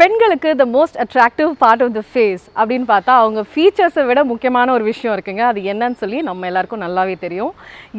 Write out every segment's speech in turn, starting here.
பெண்களுக்கு the most attractive part of the face அப்படின்னு பார்த்தா அவங்க ஃபீச்சர்ஸை விட முக்கியமான ஒரு விஷயம் இருக்குங்க. அது என்னன்னு சொல்லி நம்ம எல்லாருக்கும் நல்லாவே தெரியும்.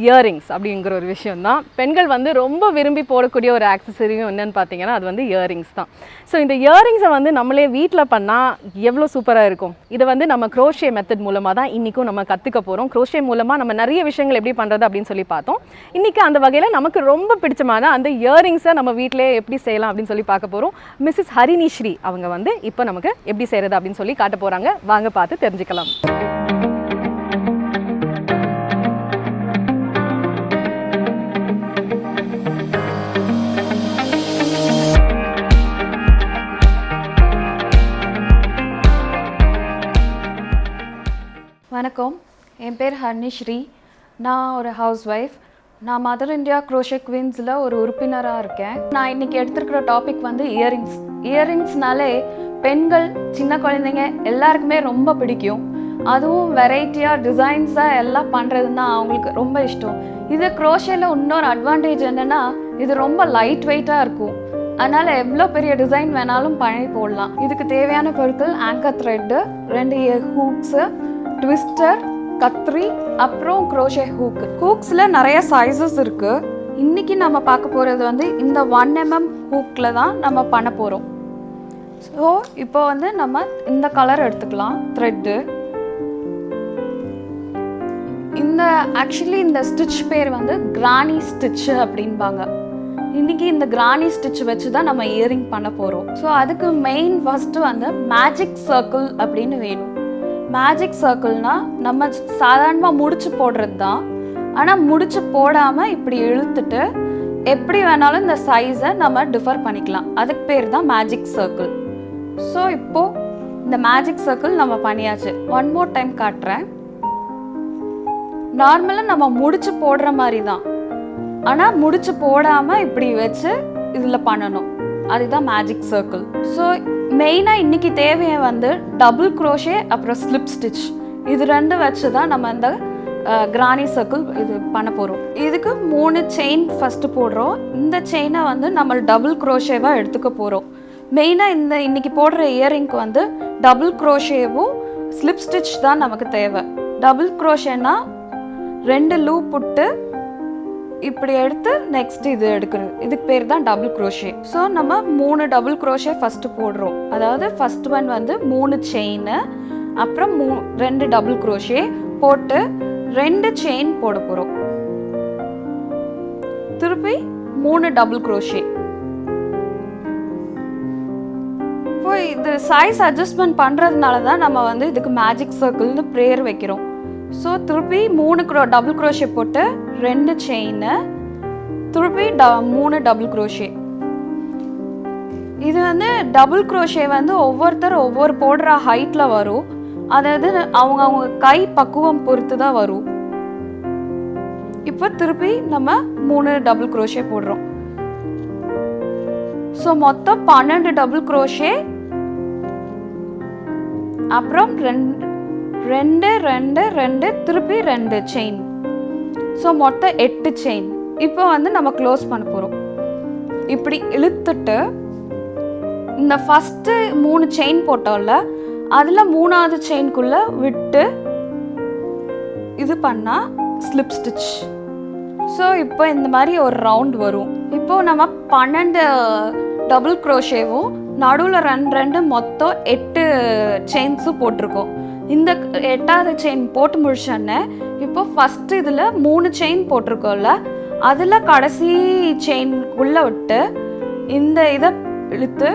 இயரிங்ஸ் அப்படிங்கிற ஒரு விஷயம் தான். பெண்கள் வந்து ரொம்ப விரும்பி போடக்கூடிய ஒரு ஆக்சசரியும் என்னன்னு பார்த்தீங்கன்னா அது வந்து இயரிங்ஸ் தான். ஸோ இந்த இயரிங்ஸை வந்து நம்மளே வீட்டில் பண்ணால் எவ்வளோ சூப்பராக இருக்கும். இதை வந்து நம்ம crochet மெத்தட் மூலமாக தான் இன்றைக்கும் நம்ம கற்றுக்க போகிறோம். crochet மூலமாக நம்ம நிறைய விஷயங்கள் எப்படி பண்ணுறது அப்படின்னு சொல்லி பார்த்தோம். இன்றைக்கி அந்த வகையில் நமக்கு ரொம்ப பிடிச்சமான அந்த இயரிங்ஸை நம்ம வீட்டிலே எப்படி செய்யலாம் அப்படின்னு சொல்லி பார்க்க போகிறோம். மிஸ்ஸஸ் ஹரினி ஸ்ரீ அவங்க வந்து இப்போ நமக்கு எப்படி செய்கிறது அப்படின்னு சொல்லி காட்ட போகிறாங்க. வாங்க பார்த்து தெரிஞ்சுக்கலாம். வணக்கம், என் பேர் ஹரினி ஸ்ரீ. நான் ஒரு ஹவுஸ் ஒய்ஃப். நான் மதர் இந்தியா crochet குவீன்ஸில் ஒரு உறுப்பினராக இருக்கேன். நான் இன்றைக்கி எடுத்துருக்கிற டாபிக் வந்து இயரிங்ஸ். இயரிங்ஸ்னாலே பெண்கள், சின்ன குழந்தைங்க எல்லாருக்குமே ரொம்ப பிடிக்கும். அதுவும் வெரைட்டியாக டிசைன்ஸாக எல்லாம் பண்ணுறதுன்னா அவங்களுக்கு ரொம்ப இஷ்டம். இது crochetல இன்னொரு அட்வான்டேஜ் என்னென்னா இது ரொம்ப லைட் வெயிட்டாக இருக்கும். அதனால் எவ்வளோ பெரிய டிசைன் வேணாலும் பண்ணி போடலாம். இதுக்கு தேவையான பொருட்கள் ஆங்கர் த்ரெட்டு, 2 ஹூக்ஸு, ட்விஸ்டர், கத்ரி, அப்புறம் crochet ஹூக்ஸில் நிறைய சைஸஸ் இருக்குது. இன்றைக்கி நம்ம பார்க்க போகிறது வந்து இந்த 1mm ஹூக்கில் தான் நம்ம பண்ண போகிறோம். ஸோ இப்போ வந்து நம்ம இந்த கலர் எடுத்துக்கலாம். த்ரெட்டு ஆக்சுவலி இந்த ஸ்டிச் பேர் வந்து கிரானி ஸ்டிச் அப்படின்பாங்க. இன்றைக்கி இந்த கிரானி ஸ்டிச் வச்சு தான் நம்ம இயரிங் பண்ண போகிறோம். ஸோ அதுக்கு மெயின் ஃபஸ்ட்டு வந்து மேஜிக் சர்க்கிள் அப்படின்னு வேணும். மேஜிக் சர்க்கிள்னால் நம்ம சாதாரணமாக முடிச்சு போடுறது தான். ஆனால் முடிச்சு போடாமல் இப்படி இழுத்துட்டு எப்படி வேணாலும் இந்த சைஸை நம்ம டிஃபர் பண்ணிக்கலாம். அதுக்கு பேர் தான் மேஜிக் சர்க்கிள். ஸோ இப்போது இந்த மேஜிக் சர்க்கிள் நம்ம பண்ணியாச்சு. ஒன் மோர் டைம் காட்டுறேன். நார்மலாக நம்ம முடிச்சு போடுற மாதிரி தான், ஆனால் முடிச்சு போடாமல் இப்படி வச்சு இதில் பண்ணணும். அதுதான் மேஜிக் சர்க்கிள். ஸோ மெயினாக இன்றைக்கி தேவையை வந்து டபுள் crochet அப்புறம் ஸ்லிப் ஸ்டிச், இது 2 வச்சு தான் நம்ம இந்த கிரானி சர்க்கிள் இது பண்ண போகிறோம். இதுக்கு 3 செயின் ஃபஸ்ட்டு போடுறோம். இந்த செயினை வந்து நம்ம டபுள் crochetவாக எடுத்துக்க போகிறோம். மெயினாக இன்றைக்கி போடுற இயரிங்க்கு வந்து டபுள் crochetவும் ஸ்லிப் ஸ்டிச் தான் நமக்கு தேவை. டபுள் crochetனா 2 லூப் விட்டு இப்படி எடுத்து நெக்ஸ்ட் இது எடுக்கிறது, இதுக்கு பேர் தான் டபுள் crochet. ஸோ நம்ம 3 டபுள் crochet ஃபஸ்ட்டு போடுறோம். அதாவது ஃபஸ்ட் ஒன் வந்து 3 செயின், அப்புறம் 2 டபுள் crochet போட்டு 2 செயின் போட போகிறோம். திருப்பி 3 டபுள் crochet. இப்போ இது சைஸ் அட்ஜஸ்ட்மெண்ட் பண்ணுறதுனால தான் நம்ம வந்து இதுக்கு மேஜிக் சர்க்கிள்னு ப்ரேயர் வைக்கிறோம். ஸோ திருப்பி 3 டபுள் crochet போட்டு 2 செயின், திருப்பி 3 டபுள் crochet. இது வந்து டபுள் crochet வந்து ஒவ்வொருத்தர் ஒவ்வொரு போடுற ஹைட்டில் வரும். அதாவது அவங்க கை பக்குவம் பொறுத்து தான் வரும். இப்போ திருப்பி நம்ம 3 டபுள் crochet போடுறோம். ஸோ மொத்தம் 12 டபுள் crochet, அப்புறம் 2 திருப்பி 2 செயின். ஸோ மொத்தம் 8 செயின். இப்போ வந்து நம்ம க்ளோஸ் பண்ண போகிறோம். இப்படி இழுத்துட்டு இந்த ஃபஸ்ட்டு 3 செயின் போட்டோம்ல, அதில் 3ஆவது செயின்குள்ளே விட்டு இது பண்ணால் ஸ்லிப் ஸ்டிச். ஸோ இப்போ இந்த மாதிரி ஒரு ரவுண்ட் வரும். இப்போது நம்ம 12 டபுள் crochetவும் நடுவில் 2 மொத்தம் 8 செயின்ஸும் போட்டிருக்கோம். இந்த 8ஆவது செயின் போட்டு முடிச்சோன்னே இப்போ ஃபஸ்ட்டு இதில் 3 செயின் போட்டிருக்கோம்ல, அதில் கடைசி செயின்குள்ளே விட்டு இந்த இதை இழுத்து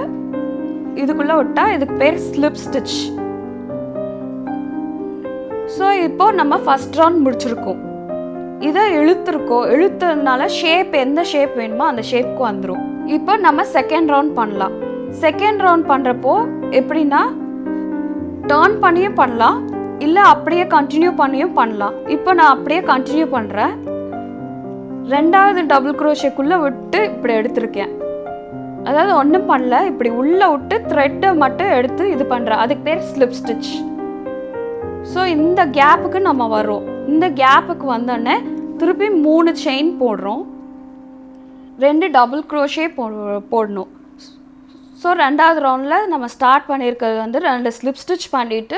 இதுக்குள்ளே விட்டால் இதுக்கு பேர் ஸ்லிப் ஸ்டிச். ஸோ இப்போ நம்ம ஃபஸ்ட் ரவுண்ட் முடிச்சிருக்கோம். இதை இழுத்ததுனால ஷேப் எந்த ஷேப் வேணுமோ அந்த ஷேப்க்கு வந்துடும். இப்போ நம்ம செகண்ட் ரவுண்ட் பண்ணலாம். செகண்ட் ரவுண்ட் பண்ணுறப்போ எப்படின்னா டர்ன் பண்ணியும் பண்ணலாம், இல்லை அப்படியே கண்டினியூ பண்ணியும் பண்ணலாம். இப்போ நான் அப்படியே கண்டினியூ பண்ணுறேன். 2ஆவது டபுள் crochetக்குள்ளே விட்டு இப்படி எடுத்திருக்கேன். அதாவது ஒன்றும் பண்ணல, இப்படி உள்ளே விட்டு த்ரெட்டை மட்டும் எடுத்து இது பண்ணுறேன். அதுக்கு பேர் ஸ்லிப் ஸ்டிச். ஸோ இந்த கேப்புக்கு நம்ம வரோம். இந்த கேப்புக்கு வந்தோடனே திருப்பி 3 செயின் போடுறோம், 2 டபுள் crochet போடணும். ஸோ ரெண்டாவது ரவுண்டில் நம்ம ஸ்டார்ட் பண்ணியிருக்கிறது வந்து 2 ஸ்லிப் ஸ்டிச் பண்ணிவிட்டு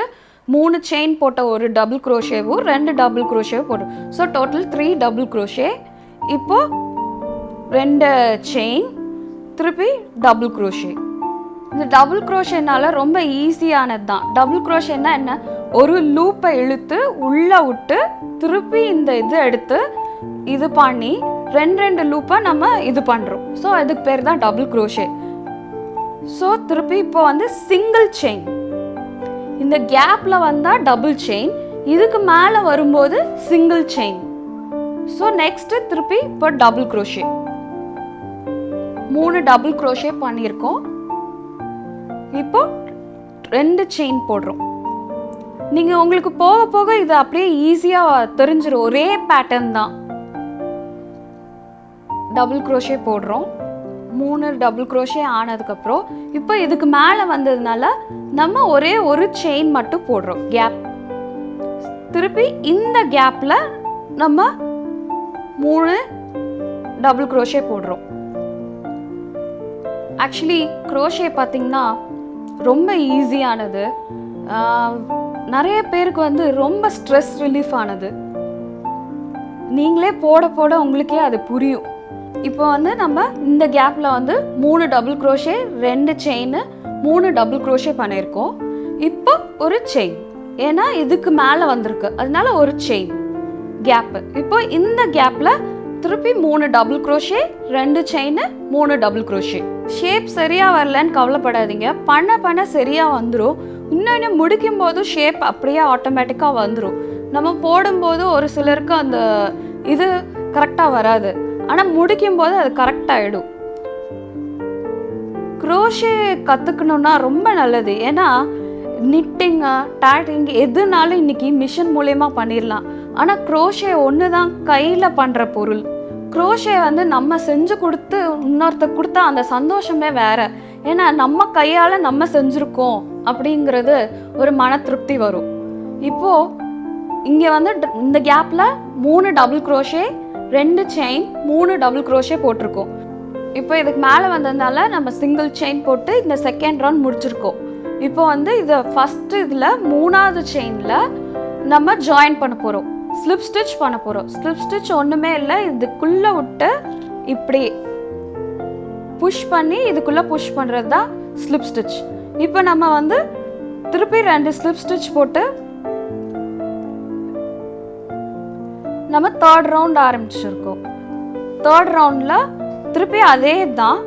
3 செயின் போட்ட ஒரு டபுள் க்ரோஷேவும் 2 டபுள் க்ரோஷேவும் போட்டோம். So total 3 double crochet. இப்போது 2 செயின் திருப்பி டபுள் க்ரோஷே. இந்த டபுள் க்ரோஷேனால ரொம்ப ஈஸியானது தான். டபுள் க்ரோஷேன்னா என்ன, ஒரு லூப்பை இழுத்து உள்ளே விட்டு திருப்பி இந்த இது எடுத்து இது பண்ணி 2 லூப்பை நம்ம இது பண்ணுறோம். ஸோ அதுக்கு பேர் தான் டபுள் க்ரோஷே. ஸோ திருப்பி இப்போ வந்து சிங்கிள் செயின், இந்த கேப்பில் வந்தால் டபுள் செயின், இதுக்கு மேலே வரும்போது சிங்கிள் செயின். ஸோ நெக்ஸ்ட்டு திருப்பி இப்போ டபுள் க்ரோஷே. 3 டபுள் க்ரோஷே பண்ணியிருக்கோம். இப்போ 2 செயின் போடுறோம். நீங்கள் உங்களுக்கு போக போக இது அப்படியே ஈஸியாக தெரிஞ்சிடும், ஒரே பேட்டர்ன் தான். டபுள் க்ரோஷே போடுறோம். 3 டபுள் க்ரோஷே ஆனதுக்கப்புறம் இப்போ இதுக்கு மேலே வந்ததுனால நம்ம ஒரே ஒரு செயின் மட்டும் போடுறோம் கேப். திருப்பி இந்த கேப்பில் நம்ம 3 டபுள் க்ரோஷே போடுறோம். ஆக்சுவலி க்ரோஷே பார்த்திங்கன்னா ரொம்ப ஈஸியானது, நிறைய பேருக்கு வந்து ரொம்ப ஸ்ட்ரெஸ் ரிலீஃப் ஆனது. நீங்களே போட போட உங்களுக்கே அது புரியும். இப்போ வந்து நம்ம இந்த கேப்பில் வந்து 3 double crochet 2 chain 3 double crochet பண்ணியிருக்கோம். இப்போ ஒரு செயின், ஏன்னா இதுக்கு மேலே வந்திருக்கு அதனால ஒரு செயின் கேப்பு. இப்போ இந்த கேப்பில் திருப்பி 3 double crochet 2 chain 3 double crochet. Shape சரியாக வரலன்னு கவலைப்படாதீங்க, பண்ண பண்ண சரியாக வந்துடும். இன்னொன்று முடிக்கும் போது ஷேப் அப்படியே ஆட்டோமேட்டிக்காக வந்துடும். நம்ம போடும்போது ஒரு சிலருக்கு அந்த இது கரெக்டாக வராது, ஆனால் முடிக்கும் போது அது கரெக்டாகிடும். க்ரோஷே கற்றுக்கணுன்னா ரொம்ப நல்லது. ஏன்னா நிட்டிங்கு டாட்டிங் எதுனாலும் இன்றைக்கி மிஷின் மூலயமா பண்ணிடலாம். ஆனால் க்ரோஷே ஒன்று தான் கையில் பண்ணுற பொருள். க்ரோஷே வந்து நம்ம செஞ்சு கொடுத்து இன்னொருத்தர் கொடுத்தா அந்த சந்தோஷமே வேறு. ஏன்னா நம்ம கையால் நம்ம செஞ்சுருக்கோம் அப்படிங்கிறது ஒரு மன திருப்தி வரும். இப்போது இங்கே வந்து இந்த கேப்பில் 3 double crochet 2 chain 3 double crochet போட்டிருக்கோம். இப்போ இதுக்கு மேலே வந்ததுனால நம்ம சிங்கிள் செயின் போட்டு இந்த செகண்ட் ரவுண்ட் முடிச்சிருக்கோம். இப்போ வந்து இதை ஃபஸ்ட்டு இதில் 3ஆவது செயினில் நம்ம ஜாயின் பண்ண போகிறோம், ஸ்லிப் ஸ்டிச் பண்ண போகிறோம். ஸ்லிப் ஸ்டிச் ஒன்றுமே இல்லை, இதுக்குள்ளே விட்டு இப்படி புஷ் பண்ணி இதுக்குள்ளே புஷ் பண்ணுறது தான் ஸ்லிப் ஸ்டிச். இப்போ நம்ம வந்து திருப்பி 2 ஸ்லிப் ஸ்டிச் போட்டு நம்ம 3rd ரவுண்ட் ஆரம்பிச்சிருக்கோம். 3rd ரவுண்டில் திருப்பி அதே தான்.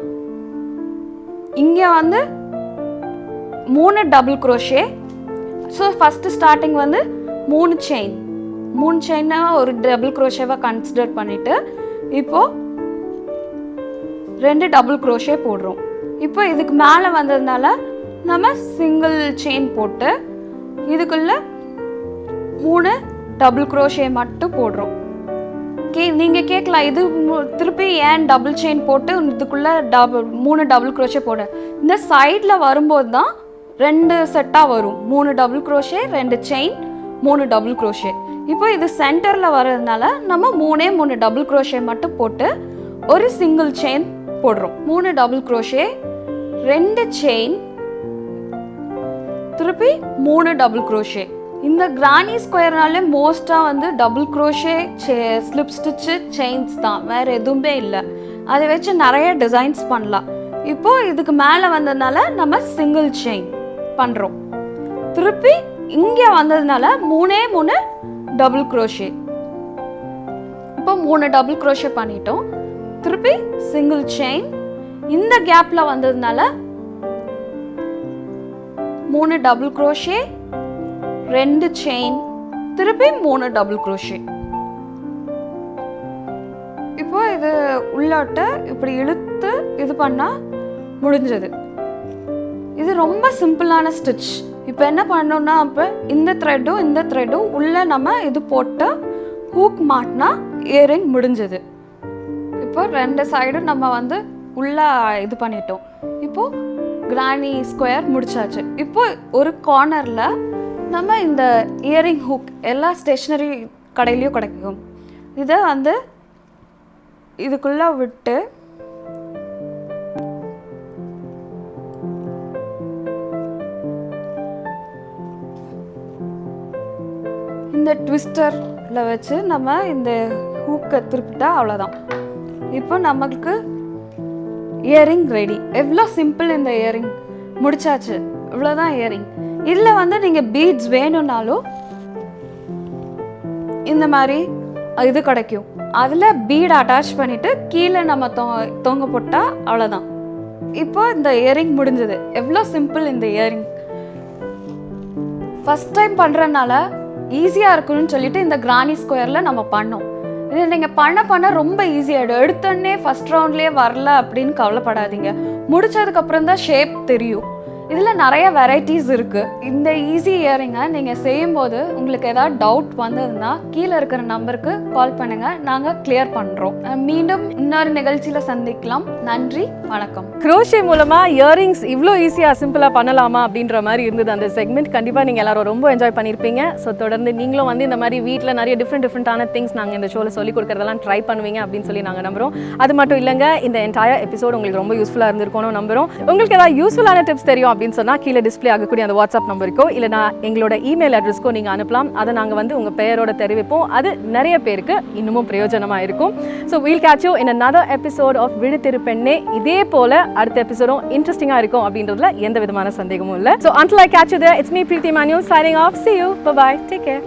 இங்கே வந்து 3 double crochet. So first starting வந்து 3 செயின் 3 செயினை ஒரு டபுள் க்ரோஷேவாக கன்சிடர் பண்ணிவிட்டு இப்போது 2 டபுள் க்ரோஷே போடுறோம். இப்போ இதுக்கு மேலே வந்ததுனால நம்ம சிங்கிள் செயின் போட்டு இதுக்குள்ளே 3 டபுள் க்ரோஷே மட்டும் போடுறோம். நீங்கள் கேட்கலாம், இது திருப்பி ஏன் டபுள் செயின் போட்டு இதுக்குள்ளே 3 டபுள் க்ரோஷே போட. இந்த சைடில் வரும்போது தான் 2 செட்டாக வரும். 3 double crochet 2 chain 3 double crochet. இப்போ இது சென்டரில் வர்றதுனால நம்ம 3 டபுள் க்ரோஷே மட்டும் போட்டு ஒரு சிங்கிள் செயின் போடுறோம். 3 டபுள் க்ரோஷே 2 செயின் திருப்பி 3 டபுள் க்ரோஷே. இந்த கிரானி ஸ்கொயர்னாலே மோஸ்ட்டாக வந்து double crochet slip stitch chains தான், வேறு எதுவுமே இல்லை. அதை வச்சு நிறைய டிசைன்ஸ் பண்ணலாம். இப்போது இதுக்கு மேலே வந்ததுனால நம்ம சிங்கிள் செயின் பண்ணுறோம். திருப்பி இங்கே வந்ததுனால 3 டபுள் க்ரோஷே. இப்போ 3 டபுள் க்ரோஷே பண்ணிட்டோம். திருப்பி சிங்கிள் செயின். இந்த கேப்பில் வந்ததுனால 3 டபுள் க்ரோஷே 2 செயின் திருப்பி 3 டபுள் க்ரோஷே. இப்போ இது உள்ளாட்ட இப்படி இழுத்து இது பண்ணால் முடிஞ்சது. இது ரொம்ப சிம்பிளான ஸ்டிச். இப்போ என்ன பண்ணோம்னா, இப்போ இந்த த்ரெட்டும் உள்ளே நம்ம இது போட்டு ஹூக் மாட்டினா இயரிங் முடிஞ்சது. இப்போ 2 சைடும் நம்ம வந்து உள்ளே இது பண்ணிட்டோம். இப்போது கிரானி ஸ்கொயர் முடிச்சாச்சு. இப்போ ஒரு கார்னரில் நம்ம இந்த இயரிங் ஹூக் எல்லா ஸ்டேஷ்னரி கடையிலையும் கிடைக்கும். இதை வந்து இதுக்குள்ளே விட்டு இந்த ட்விஸ்டரில் வச்சு நம்ம இந்த ஹூக்கை திருப்பிட்டா அவ்வளோதான். இப்போ நமக்கு இயரிங் ரெடி. எவ்வளோ சிம்பிள் இந்த இயரிங், முடிச்சாச்சு. இவ்வளோதான் இயரிங். இதில் வந்து நீங்கள் பீட்ஸ் வேணும்னாலும் இந்த மாதிரி இது கிடைக்கும். அதில் பீட் அட்டாச் பண்ணிவிட்டு கீழே நம்ம தொங்க போட்டால் அவ்வளோதான். இப்போ இந்த இயரிங் முடிஞ்சது. எவ்வளோ சிம்பிள் இந்த இயரிங். ஃபஸ்ட் டைம் பண்ணுறதுனால ஈஸியாக இருக்குன்னு சொல்லிட்டு இந்த கிரானி ஸ்கொயரில் நம்ம பண்ணோம். இது நீங்கள் பண்ண ரொம்ப ஈஸியாகிடும். எடுத்தோடனே ஃபஸ்ட் ரவுண்ட்லேயே வரல அப்படின்னு கவலைப்படாதீங்க. முடிச்சதுக்கப்புறம் தான் ஷேப் தெரியும். இதில் நிறைய வெரைட்டிஸ் இருக்குது. இந்த ஈஸி இயரிங்கை நீங்கள் செய்யும்போது உங்களுக்கு ஏதாவது டவுட் வந்ததுன்னா கீழே இருக்கிற நம்பருக்கு கால் பண்ணுங்கள், நாங்கள் கிளியர் பண்ணுறோம். மீண்டும் இன்னொரு நிகழ்ச்சியில் சந்திக்கலாம். நன்றி, வணக்கம். க்ரோஷே மூலமாக இயரிங்ஸ் இவ்வளோ ஈஸியாக சிம்பிளாக பண்ணலாமா அப்படின்ற மாதிரி இருந்தது அந்த செக்மெண்ட். கண்டிப்பாக நீங்கள் எல்லாரும் ரொம்ப என்ஜாய் பண்ணியிருப்பீங்க. ஸோ தொடர்ந்து நீங்களும் வந்து இந்த மாதிரி வீட்டில் நிறைய டிஃப்ரெண்டான திங்ஸ் நாங்கள் இந்த ஷோவில் சொல்லிக் கொடுக்குறதெல்லாம் ட்ரை பண்ணுவீங்க அப்படின்னு சொல்லி நாங்கள் நம்புகிறோம். அது மட்டும் இல்லைங்க, இந்த என்டையர் எபிசோட் உங்களுக்கு ரொம்ப யூஸ்ஃபுல்லாக இருந்திருக்கணும் நம்புகிறோம். உங்களுக்கு ஏதாவது யூஸ்ஃபுல்லான டிப்ஸ் தெரியும் அப்படின்னு சொன்னால் கீழே டிஸ்பிளே ஆகக்கூடிய அந்த வாட்ஸ்அப் நம்பருக்கோ இல்லைனா எங்களோட இமெயில் அட்ரஸ்க்கோ நீங்கள் அனுப்பலாம். அதை நாங்கள் வந்து உங்கள் பெயரோட தெரிவிப்போம். அது நிறைய பேருக்கு இன்னமும் பிரயோஜனமாக இருக்கும். So we'll catch you in another episode of Vizhithiru Penne. இதே போல் அடுத்த எபிசோடும் இன்ட்ரெஸ்டிங்காக இருக்கும் அப்படின்றதுல எந்த விதமான சந்தேகமும் இல்லை. So until I catch you there, it's me Preeti Manuel signing off. See you. Bye-bye. Take care.